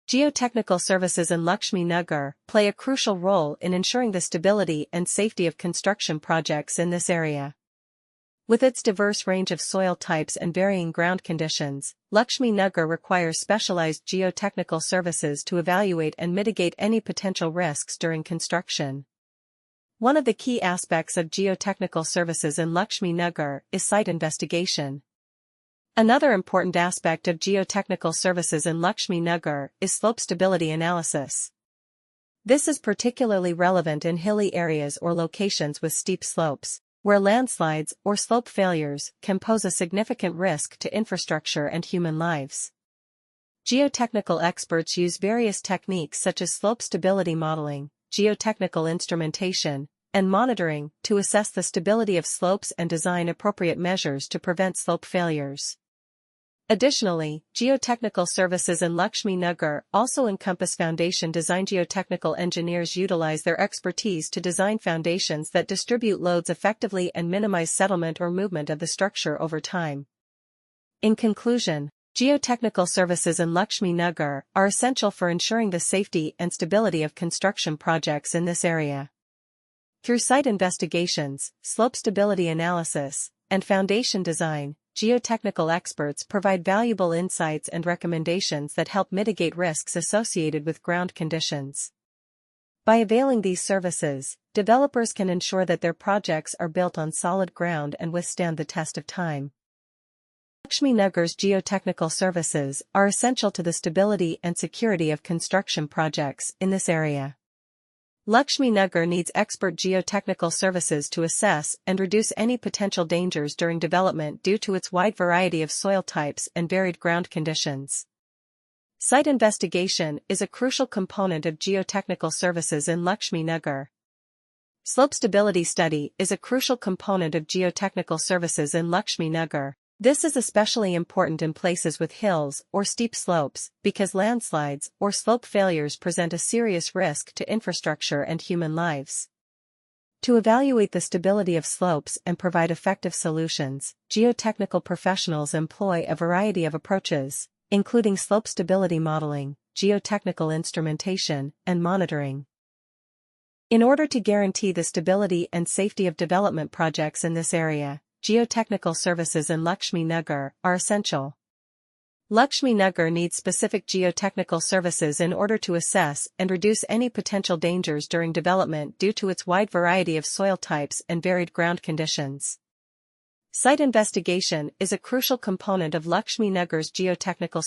Geotechnical services in Laxmi Nagar play a crucial role in ensuring the stability and safety of construction projects in this area. With its diverse range of soil types and varying ground conditions, Laxmi Nagar requires specialized geotechnical services to evaluate and mitigate any potential risks during construction. One of the key aspects of geotechnical services in Laxmi Nagar is site investigation. Another important aspect of geotechnical services in Laxmi Nagar is slope stability analysis. This is particularly relevant in hilly areas or locations with steep slopes, where landslides or slope failures can pose a significant risk to infrastructure and human lives. Geotechnical experts use various techniques such as slope stability modeling, geotechnical instrumentation, and monitoring to assess the stability of slopes and design appropriate measures to prevent slope failures. Additionally, geotechnical services in Laxmi Nagar also encompass foundation design. Geotechnical engineers utilize their expertise to design foundations that distribute loads effectively and minimize settlement or movement of the structure over time. In conclusion, geotechnical services in Laxmi Nagar are essential for ensuring the safety and stability of construction projects in this area. Through site investigations, slope stability analysis, and foundation design, geotechnical experts provide valuable insights and recommendations that help mitigate risks associated with ground conditions. By availing these services, developers can ensure that their projects are built on solid ground and withstand the test of time. Laxmi Nagar's geotechnical services are essential to the stability and security of construction projects in this area. Laxmi Nagar needs expert geotechnical services to assess and reduce any potential dangers during development due to its wide variety of soil types and varied ground conditions. Site investigation is a crucial component of geotechnical services in Laxmi Nagar. Slope stability study is a crucial component of geotechnical services in Laxmi Nagar. This is especially important in places with hills or steep slopes because landslides or slope failures present a serious risk to infrastructure and human lives. To evaluate the stability of slopes and provide effective solutions, geotechnical professionals employ a variety of approaches, including slope stability modeling, geotechnical instrumentation, and monitoring. In order to guarantee the stability and safety of development projects in this area, geotechnical services in Laxmi Nagar are essential. Laxmi Nagar needs specific geotechnical services in order to assess and reduce any potential dangers during development due to its wide variety of soil types and varied ground conditions. Site investigation is a crucial component of Laxmi Nagar's geotechnical